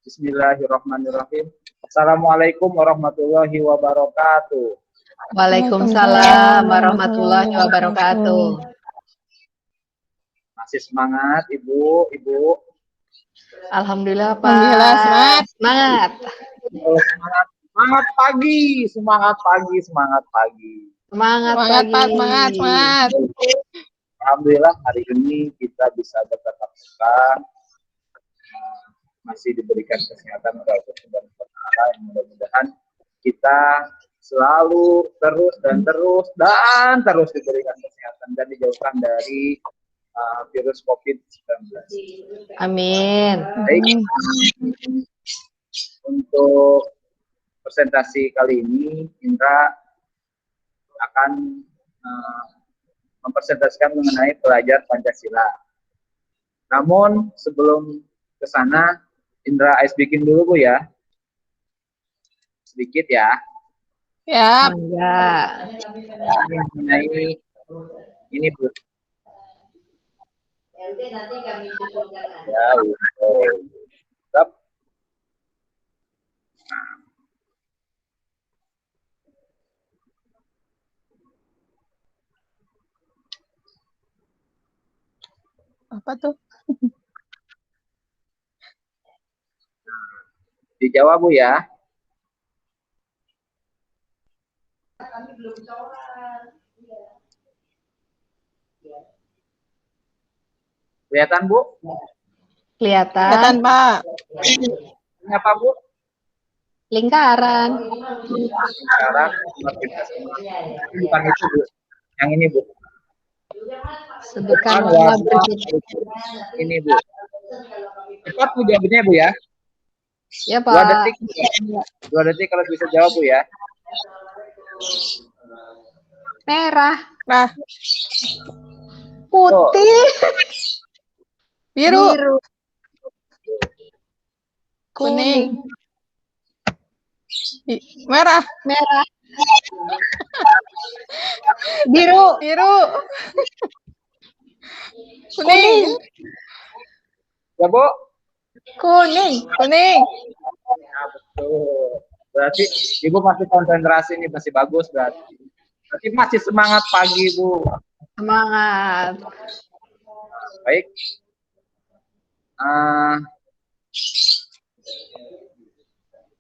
Bismillahirrahmanirrahim. Assalamualaikum warahmatullahi wabarakatuh. Waalaikumsalam warahmatullahi wabarakatuh. Masih semangat, Ibu? Alhamdulillah, Pak. Alhamdulillah, semangat. Semangat. Semangat pagi. Semangat, Pak, semangat. Alhamdulillah hari ini kita bisa bertatap muka, masih diberikan kesehatan oleh Allah Subhanahu wa Ta'ala, yang mudah-mudahan kita selalu terus diberikan kesehatan dan dijauhkan dari virus COVID-19. Amin. Baik. Untuk presentasi kali ini, Indra akan mempresentasikan mengenai pelajar Pancasila. Namun sebelum ke sana, Indra ice bikin dulu, Bu, ya. Sedikit ya. Ya. Ini mengenai ini, Bu. Nanti kami cukupkan. Ya, tetap. Apa tuh? Dijawab, Bu, ya. Kami belum sholat. Kelihatan, Bu? Kelihatan, Pak. Ini apa, Bu? Lingkaran. Sekarang bukan itu, Bu. Yang ini, Bu. Sebutkan warna ini, Bu. Cepat, Bu, jawabnya, Bu, ya. Ya, Pak. 2 detik. 2 detik kalau bisa jawab, Bu, ya. Merah. Nah, Putih. biru. Kuning. Merah. Biru. Kuning. Ya, Bu? Kuning. Nah, betul. Berarti Ibu masih konsentrasi nih, masih bagus berarti. Berarti masih semangat pagi, Bu. Semangat. Baik.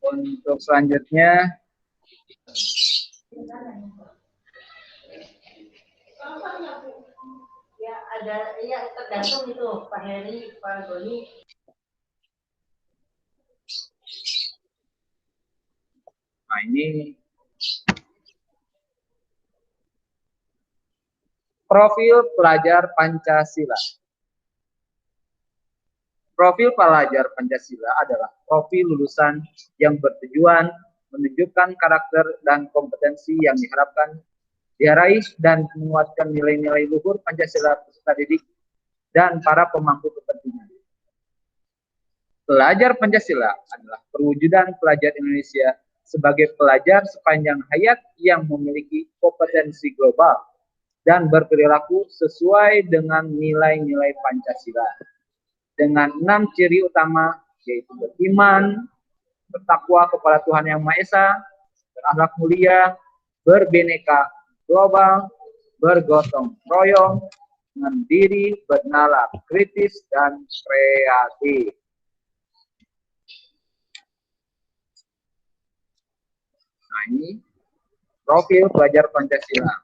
Untuk selanjutnya, ya ada, ya tergantung itu Pak Heri, Pak Goni. nah ini profil pelajar Pancasila. Profil pelajar Pancasila adalah profil lulusan yang bertujuan menunjukkan karakter dan kompetensi yang diharapkan diraih dan menguatkan nilai-nilai luhur Pancasila peserta didik dan para pemangku kepentingan. Pelajar Pancasila adalah perwujudan pelajar Indonesia sebagai pelajar sepanjang hayat yang memiliki kompetensi global dan berperilaku sesuai dengan nilai-nilai Pancasila. Dengan 6 ciri utama, yaitu beriman, bertakwa kepada Tuhan Yang Maha Esa, berakhlak mulia, berbineka global, bergotong royong, mandiri, bernalar kritis, dan kreatif. Nah, ini profil pelajar Pancasila.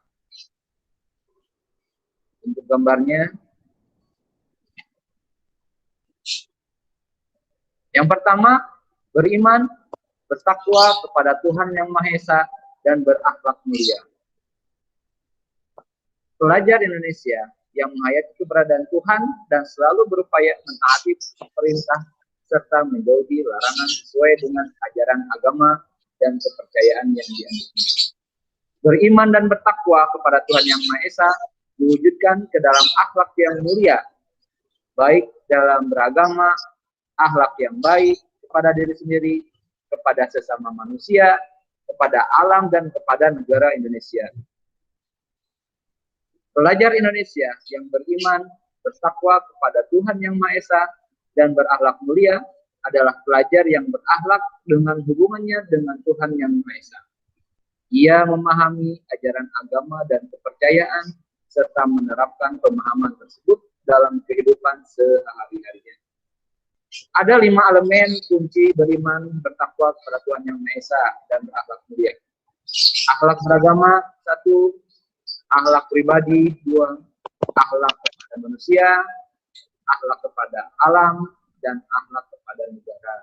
Untuk gambarnya, yang pertama, beriman, bertakwa kepada Tuhan Yang Maha Esa, dan berakhlak mulia. Pelajar Indonesia yang menghayati keberadaan Tuhan dan selalu berupaya mentaati perintah serta menjauhi larangan sesuai dengan ajaran agama dan kepercayaan yang dianutnya. Beriman dan bertakwa kepada Tuhan Yang Maha Esa diwujudkan ke dalam akhlak yang mulia, baik dalam beragama, akhlak yang baik kepada diri sendiri, kepada sesama manusia, kepada alam, dan kepada negara Indonesia. Pelajar Indonesia yang beriman, bertakwa kepada Tuhan Yang Maha Esa, dan berakhlak mulia adalah pelajar yang berakhlak dengan hubungannya dengan Tuhan Yang Maha Esa. Ia memahami ajaran agama dan kepercayaan serta menerapkan pemahaman tersebut dalam kehidupan sehari-harinya. Ada 5 elemen kunci beriman bertakwa kepada Tuhan Yang Maha Esa dan berakhlak mulia. Akhlak beragama 1, akhlak pribadi 2, akhlak kepada manusia, akhlak kepada alam, dan akhlak kepada negara.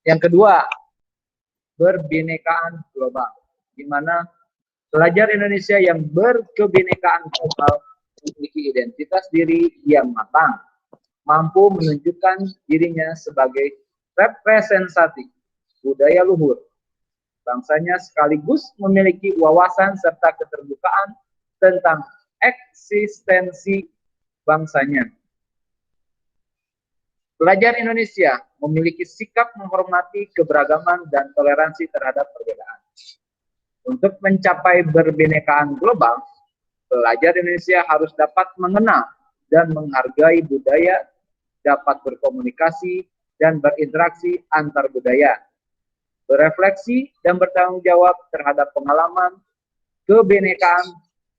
Yang kedua, berbinekaan global, di mana pelajar Indonesia yang berkebinekaan global memiliki identitas diri yang matang, mampu menunjukkan dirinya sebagai representatif budaya luhur bangsanya, sekaligus memiliki wawasan serta keterbukaan tentang eksistensi bangsanya. Pelajar Indonesia memiliki sikap menghormati keberagaman dan toleransi terhadap perbedaan. Untuk mencapai berbinekaan global, pelajar Indonesia harus dapat mengenal dan menghargai budaya, dapat berkomunikasi dan berinteraksi antar budaya, berefleksi dan bertanggung jawab terhadap pengalaman, kebinekaan,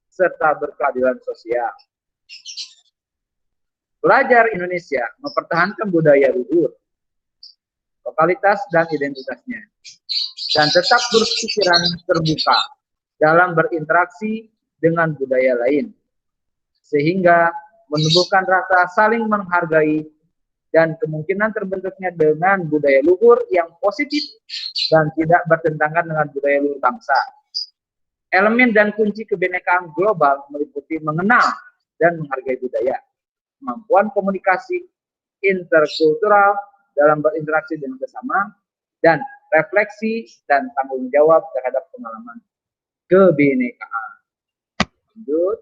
serta berkeadilan sosial. Pelajar Indonesia mempertahankan budaya luhur, lokalitas, dan identitasnya, dan tetap berpikiran terbuka dalam berinteraksi dengan budaya lain, sehingga menumbuhkan rasa saling menghargai dan kemungkinan terbentuknya dengan budaya luhur yang positif dan tidak bertentangan dengan budaya luhur bangsa. Elemen dan kunci kebinekaan global meliputi mengenal dan menghargai budaya, kemampuan komunikasi interkultural dalam berinteraksi dengan sesama, dan refleksi dan tanggung jawab terhadap pengalaman kebinekaan. Lanjut.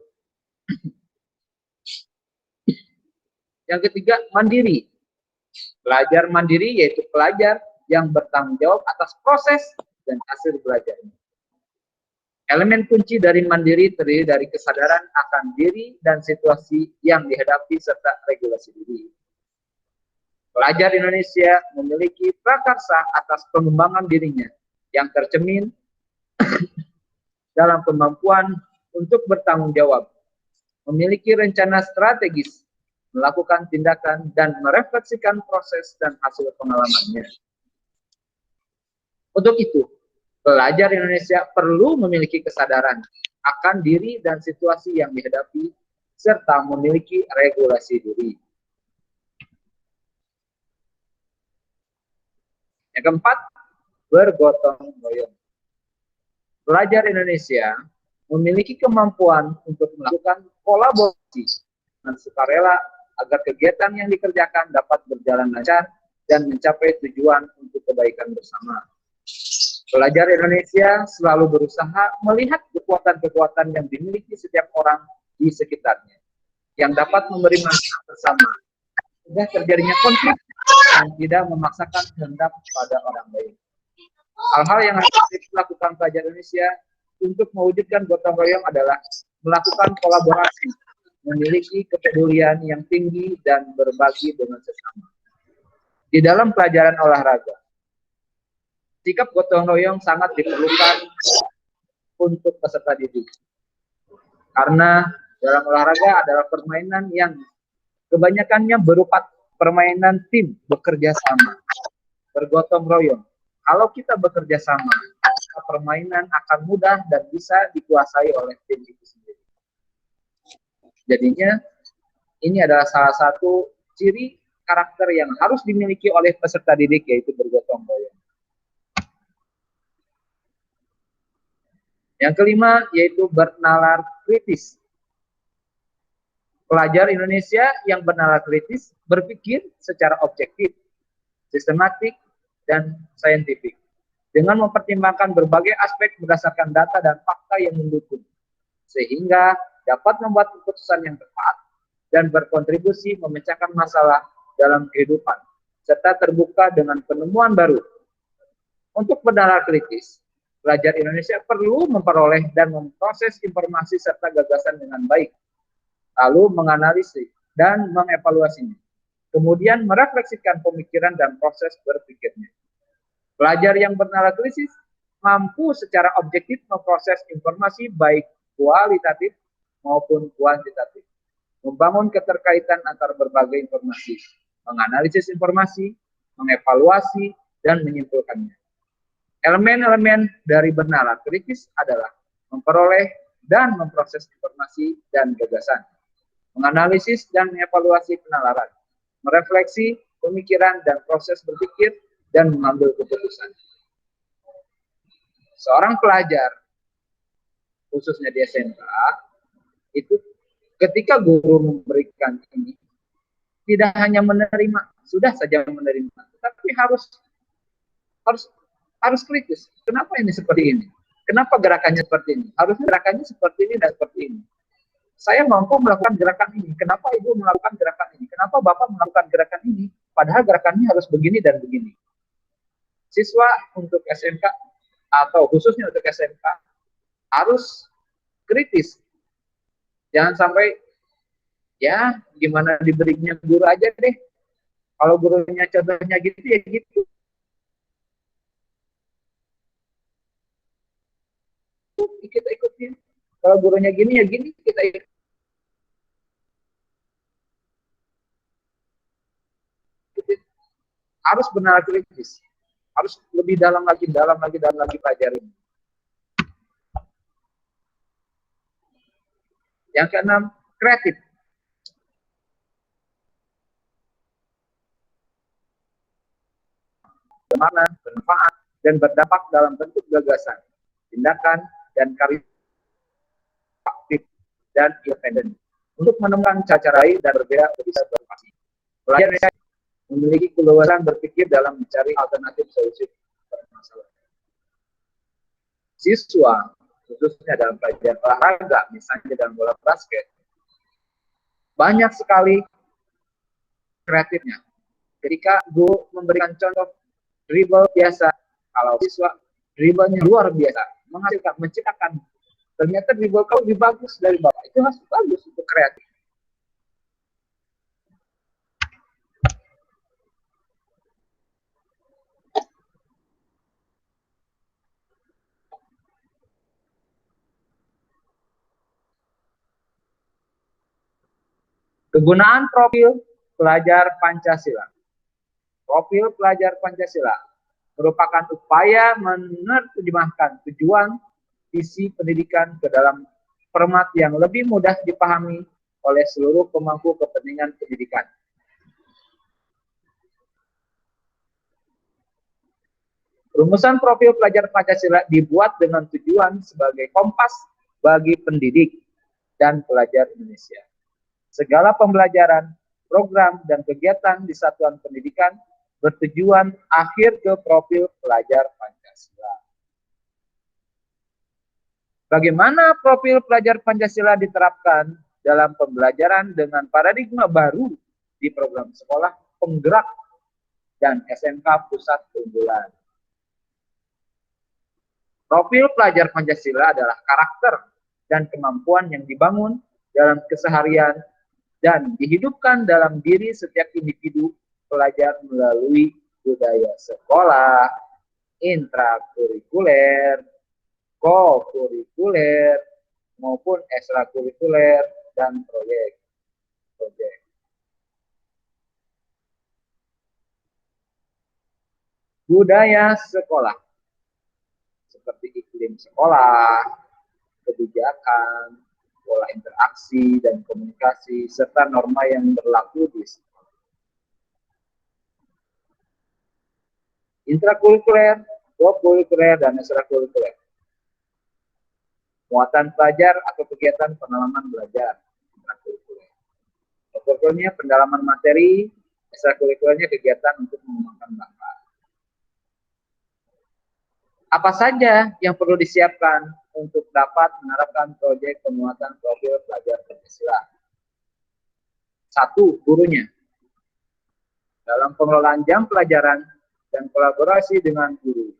Yang ketiga, mandiri. Pelajar mandiri yaitu pelajar yang bertanggung jawab atas proses dan hasil belajarnya. Elemen kunci dari mandiri terdiri dari kesadaran akan diri dan situasi yang dihadapi serta regulasi diri. Pelajar Indonesia memiliki prakarsa atas pengembangan dirinya yang tercermin dalam kemampuan untuk bertanggung jawab, memiliki rencana strategis, melakukan tindakan, dan merefleksikan proses dan hasil pengalamannya. Untuk itu, pelajar Indonesia perlu memiliki kesadaran akan diri dan situasi yang dihadapi, serta memiliki regulasi diri. Yang keempat, bergotong royong. Pelajar Indonesia memiliki kemampuan untuk melakukan kolaborasi dan sukarela agar kegiatan yang dikerjakan dapat berjalan lancar dan mencapai tujuan untuk kebaikan bersama. Pelajar Indonesia selalu berusaha melihat kekuatan-kekuatan yang dimiliki setiap orang di sekitarnya, yang dapat memberi manfaat bersama, sehingga terjadinya konflik dan tidak memaksakan kehendak pada orang lain. Hal-hal yang harus dilakukan pelajar Indonesia untuk mewujudkan gotong royong adalah melakukan kolaborasi, memiliki kepedulian yang tinggi, dan berbagi dengan sesama. Di dalam pelajaran olahraga, sikap gotong royong sangat diperlukan untuk peserta didik. Karena dalam olahraga adalah permainan yang kebanyakannya berupa permainan tim, bekerja sama, bergotong royong. Kalau kita bekerja sama, permainan akan mudah dan bisa dikuasai oleh tim itu sendiri. Jadinya, ini adalah salah satu ciri karakter yang harus dimiliki oleh peserta didik, yaitu bergotong royong. Yang kelima, yaitu bernalar kritis. Pelajar Indonesia yang bernalar kritis berpikir secara objektif, sistematik, dan saintifik, dengan mempertimbangkan berbagai aspek berdasarkan data dan fakta yang mendukung, sehingga dapat membuat keputusan yang tepat dan berkontribusi memecahkan masalah dalam kehidupan, serta terbuka dengan penemuan baru. Untuk bernalar kritis, pelajar Indonesia perlu memperoleh dan memproses informasi serta gagasan dengan baik, lalu menganalisis dan mengevaluasinya, kemudian merefleksikan pemikiran dan proses berpikirnya. Pelajar yang bernalar kritis mampu secara objektif memproses informasi baik kualitatif maupun kuantitatif, membangun keterkaitan antar berbagai informasi, menganalisis informasi, mengevaluasi, dan menyimpulkannya. Elemen-elemen dari bernalar kritis adalah memperoleh dan memproses informasi dan gagasan, menganalisis dan mengevaluasi penalaran, merefleksi pemikiran dan proses berpikir, dan mengambil keputusan. Seorang pelajar, khususnya di SMK, itu ketika guru memberikan ini, tidak hanya menerima, sudah saja menerima, tetapi harus kritis. Kenapa ini seperti ini? Kenapa gerakannya seperti ini? Harusnya gerakannya seperti ini dan seperti ini. Saya mampu melakukan gerakan ini. Kenapa ibu melakukan gerakan ini? Kenapa bapak melakukan gerakan ini? Padahal gerakannya harus begini dan begini. Siswa untuk SMK atau khususnya untuk SMK harus kritis. Jangan sampai ya gimana diberinya guru aja deh. Kalau gurunya contohnya gitu ya gitu. Kita ikutin. Kalau gurunya gini ya gini, kita ikutin. Harus benar kritis. Harus lebih dalam lagi pelajari. Yang keenam, kreatif. Bermanfaat dan berdampak dalam bentuk gagasan, tindakan, dan karya aktif dan independen untuk menemukan cara lain dan berbeda bisa berinovasi. Pelajar memiliki keleluasaan berpikir dalam mencari alternatif solusi permasalahan. Siswa, khususnya dalam pelajaran olahraga, misalnya dalam bola basket, banyak sekali kreatifnya. Ketika guru memberikan contoh dribble biasa, kalau siswa dribblenya luar biasa, menciptakan, ternyata dribble kau lebih bagus dari bapak, itu harus bagus untuk kreatif. Kegunaan profil pelajar Pancasila. Profil pelajar Pancasila merupakan upaya menerjemahkan tujuan visi pendidikan ke dalam format yang lebih mudah dipahami oleh seluruh pemangku kepentingan pendidikan. Rumusan profil pelajar Pancasila dibuat dengan tujuan sebagai kompas bagi pendidik dan pelajar Indonesia. Segala pembelajaran, program, dan kegiatan di satuan pendidikan bertujuan akhir ke profil pelajar Pancasila. Bagaimana profil pelajar Pancasila diterapkan dalam pembelajaran dengan paradigma baru di program sekolah penggerak dan SMK Pusat Unggulan? Profil pelajar Pancasila adalah karakter dan kemampuan yang dibangun dalam keseharian dan dihidupkan dalam diri setiap individu pelajar melalui budaya sekolah, intrakurikuler, kokurikuler, maupun ekstrakurikuler, dan proyek. Budaya sekolah, seperti iklim sekolah, kebijakan, pola interaksi dan komunikasi, serta norma yang berlaku di sekolah. Intrakurikuler, kokurikuler, dan ekstrakurikuler. Muatan pelajar atau kegiatan pengalaman belajar. Intrakurikuler. Kokurikulernya pendalaman materi, ekstrakurikulernya kegiatan untuk mengembangkan bakat. Apa saja yang perlu disiapkan untuk dapat menerapkan proyek penguatan profil pelajar Pancasila? 1. Gurunya. Dalam pengelolaan jam pelajaran dan kolaborasi dengan guru.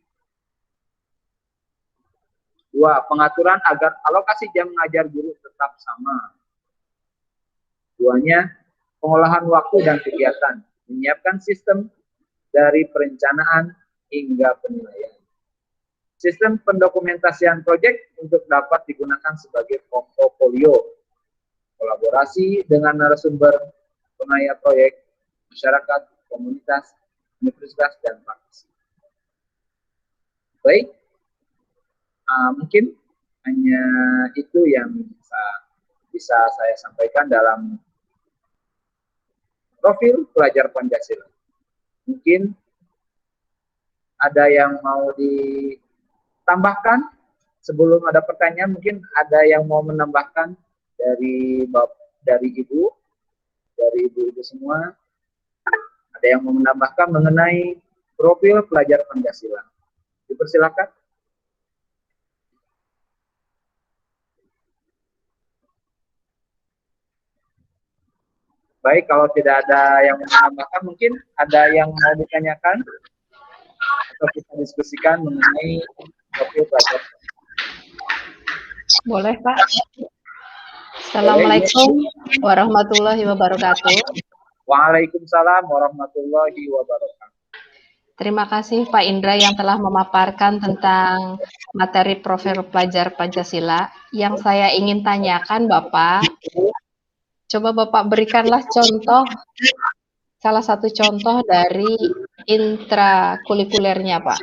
2. Pengaturan agar alokasi jam mengajar guru tetap sama. Keduanya, pengolahan waktu dan kegiatan, menyiapkan sistem dari perencanaan hingga penilaian. Sistem pendokumentasian proyek untuk dapat digunakan sebagai portofolio, kolaborasi dengan narasumber, penaya proyek, masyarakat, komunitas, universitas, dan praktisi. Baik, mungkin hanya itu yang bisa saya sampaikan dalam profil pelajar Pancasila. Mungkin ada yang mau ditambahkan sebelum ada pertanyaan, mungkin ada yang mau menambahkan dari ibu semua, ada yang mau menambahkan mengenai profil pelajar Pancasila. Dipersilakan. Baik, kalau tidak ada yang menambahkan, mungkin ada yang mau ditanyakan atau kita diskusikan mengenai profil pelajar. Boleh, Pak. Assalamualaikum warahmatullahi wabarakatuh. Waalaikumsalam warahmatullahi wabarakatuh. Terima kasih Pak Indra yang telah memaparkan tentang materi profil pelajar Pancasila. Yang saya ingin tanyakan Bapak, coba Bapak berikanlah contoh, salah satu contoh dari intrakurikulernya Pak.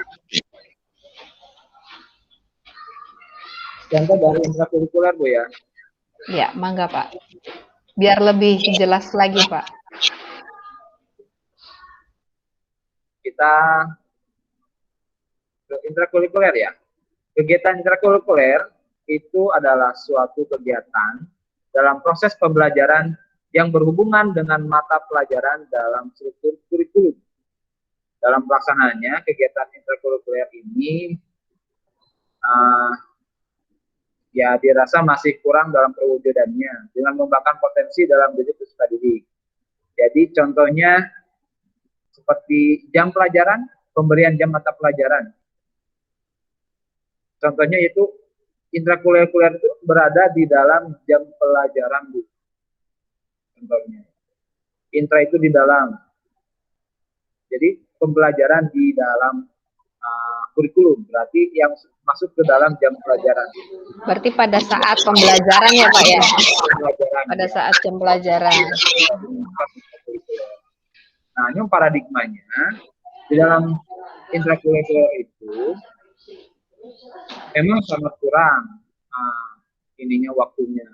Contoh dari intrakurikuler Bu ya? Ya, mangga Pak. Biar lebih jelas lagi Pak. Kita ke intrakurikuler ya. Kegiatan intrakurikuler itu adalah suatu kegiatan dalam proses pembelajaran yang berhubungan dengan mata pelajaran dalam struktur kurikulum. Dalam pelaksanaannya, kegiatan intrakurikuler ini ya dirasa masih kurang dalam perwujudannya dengan mengembangkan potensi dalam diri peserta didik. Jadi contohnya seperti jam pelajaran, pemberian jam mata pelajaran. Contohnya itu intrakurikuler itu berada di dalam jam pelajaran Bu. Contohnya. Intra itu di dalam. Jadi pembelajaran di dalam kurikulum, berarti yang masuk ke dalam jam pelajaran. Berarti pada saat pembelajaran ya Pak ya? Pada saat jam pelajaran. Nah, ini paradigmanya di dalam intrakurikuler itu memang sangat kurang ininya waktunya.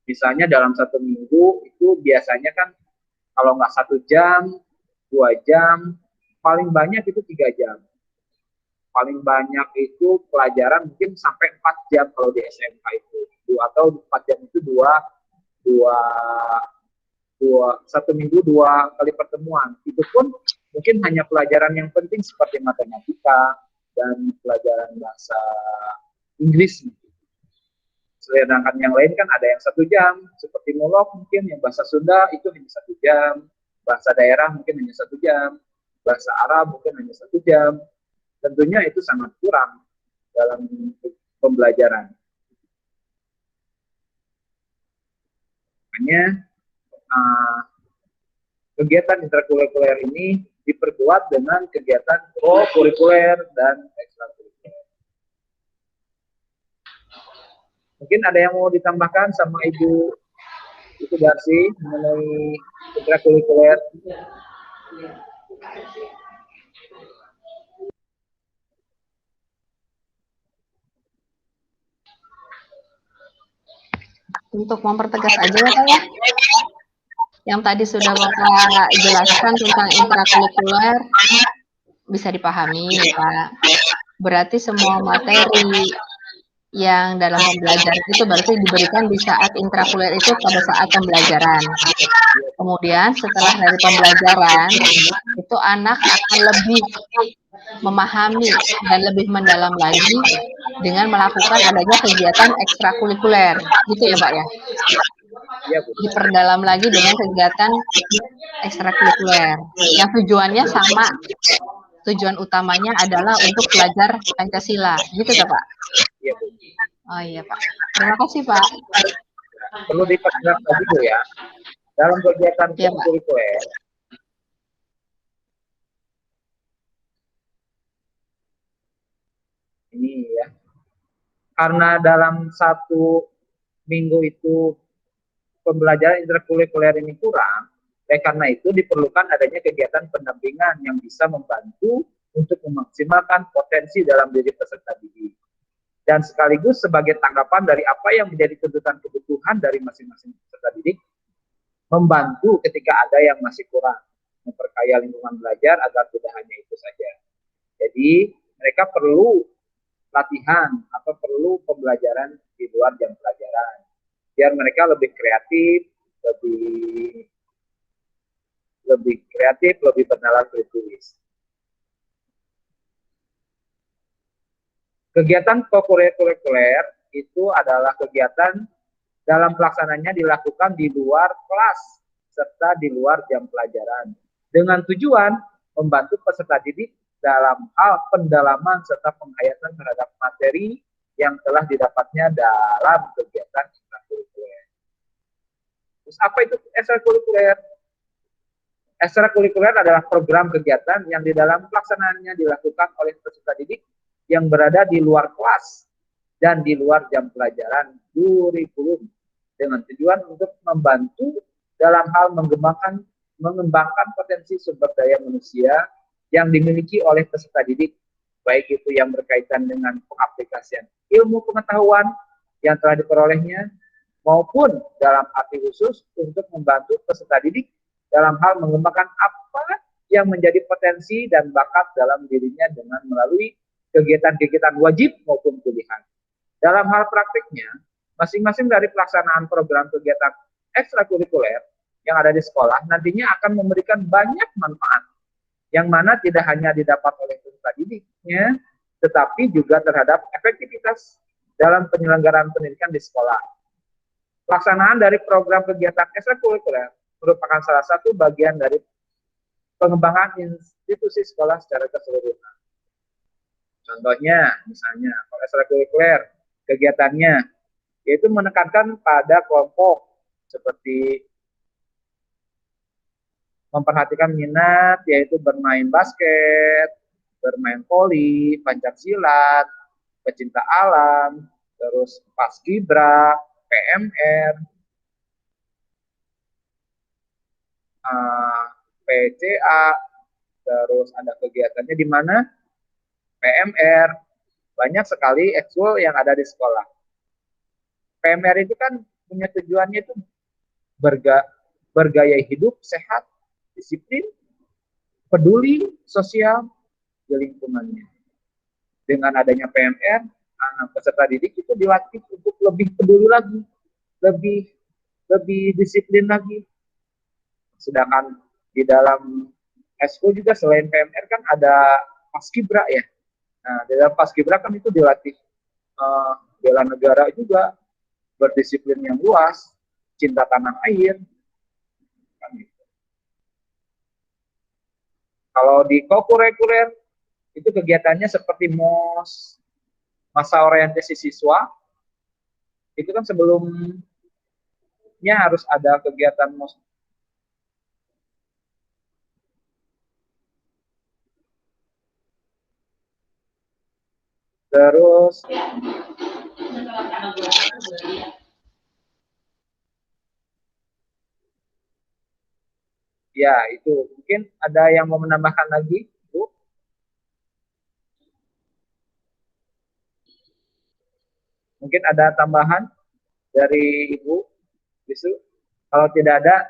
Misalnya dalam satu minggu itu biasanya kan kalau nggak 1 jam, 2 jam, paling banyak itu 3 jam. Paling banyak itu pelajaran mungkin sampai 4 jam kalau di SMK itu. Atau 4 jam itu satu minggu 2 kali pertemuan. Itu pun mungkin hanya pelajaran yang penting seperti matematika dan pelajaran bahasa Inggris. Sedangkan yang lain kan ada yang 1 jam, seperti mulok mungkin yang bahasa Sunda itu hanya 1 jam, bahasa daerah mungkin hanya 1 jam, bahasa Arab mungkin hanya 1 jam. Tentunya itu sangat kurang dalam pembelajaran. Makanya kegiatan intrakurikuler ini diperkuat dengan kegiatan co-kurikuler dan ekstrakurikuler. Mungkin ada yang mau ditambahkan sama Ibu Darsi mengenai intrakurikuler? Untuk mempertegas aja ya Pak ya. Yang tadi sudah Bapak jelaskan tentang intrakurikuler bisa dipahami Pak. Berarti semua materi yang dalam pembelajaran itu berarti diberikan di saat intrakurikuler itu pada saat pembelajaran. Kemudian setelah dari pembelajaran itu anak akan lebih memahami dan lebih mendalam lagi dengan melakukan adanya kegiatan ekstrakurikuler, gitu ya Pak ya? Diperdalam lagi dengan kegiatan ekstrakurikuler yang tujuannya sama, tujuan utamanya adalah untuk belajar Pancasila, gitu ya Pak? Oh iya Pak, terima kasih Pak. perlu diperjelas lagi Bu ya. Dalam kegiatan Iya, Pak. kurikuler, ini ya, karena dalam satu minggu itu pembelajaran interkurikuler ini kurang, karena itu diperlukan adanya kegiatan pendampingan yang bisa membantu untuk memaksimalkan potensi dalam diri peserta didik. Dan sekaligus sebagai tanggapan dari apa yang menjadi tuntutan kebutuhan dari masing-masing peserta didik, membantu ketika ada yang masih kurang, memperkaya lingkungan belajar agar tidak hanya itu saja. Jadi mereka perlu latihan atau perlu pembelajaran di luar jam pelajaran, biar mereka lebih kreatif, lebih bernalar tulis. Kegiatan kokurikuler itu adalah kegiatan dalam pelaksananya dilakukan di luar kelas serta di luar jam pelajaran dengan tujuan membantu peserta didik dalam hal pendalaman serta penghayatan terhadap materi yang telah didapatnya dalam kegiatan ekstrakurikuler. Terus apa itu ekstrakurikuler? Ekstrakurikuler adalah program kegiatan yang di dalam pelaksanaannya dilakukan oleh peserta didik yang berada di luar kelas dan di luar jam pelajaran kurikulum dengan tujuan untuk membantu dalam hal mengembangkan potensi sumber daya manusia yang dimiliki oleh peserta didik, baik itu yang berkaitan dengan pengaplikasian ilmu pengetahuan yang telah diperolehnya, maupun dalam arti khusus untuk membantu peserta didik dalam hal mengembangkan apa yang menjadi potensi dan bakat dalam dirinya dengan melalui kegiatan-kegiatan wajib maupun pilihan. Dalam hal praktiknya, masing-masing dari pelaksanaan program kegiatan ekstrakurikuler yang ada di sekolah nantinya akan memberikan banyak manfaat yang mana tidak hanya didapat oleh peserta didiknya, tetapi juga terhadap efektivitas dalam penyelenggaraan pendidikan di sekolah. Pelaksanaan dari program kegiatan ekstrakurikuler merupakan salah satu bagian dari pengembangan institusi sekolah secara keseluruhan. Contohnya, misalnya, kalau ekstrakurikuler, kegiatannya, yaitu menekankan pada kelompok, seperti memperhatikan minat, yaitu bermain basket, bermain voli, pencaksilat, pecinta alam, terus paskibra, PMR, PCA, terus ada kegiatannya di mana PMR, banyak sekali ekskul yang ada di sekolah. PMR itu kan punya tujuannya itu bergaya hidup sehat, disiplin, peduli sosial di lingkungannya. Dengan adanya PMR, peserta didik itu dilatih untuk lebih peduli lagi, lebih disiplin lagi. Sedangkan di dalam ekskul juga selain PMR kan ada paskibra ya. Nah, di dalam paskibra kan itu dilatih bela negara juga, berdisiplin yang luas, cinta tanah air. Kan gitu. Kalau di kokurikuler, itu kegiatannya seperti MOS, masa orientasi siswa, itu kan sebelumnya harus ada kegiatan MOS. Terus ya itu mungkin ada yang mau menambahkan lagi, Bu? Mungkin ada tambahan dari Ibu Bisu? Kalau tidak ada,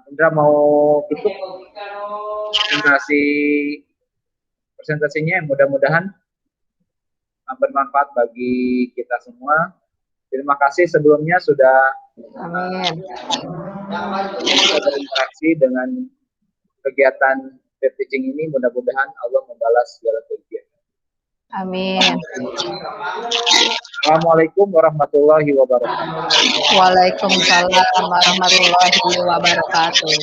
Indra mau tutup presentasinya, mudah-mudahan bermanfaat bagi kita semua. Terima kasih sebelumnya sudah berinteraksi dengan kegiatan peer teaching ini. Mudah-mudahan Allah membalas segala kegiatan. Amin. Assalamualaikum warahmatullahi wabarakatuh. Waalaikumsalam warahmatullahi wabarakatuh.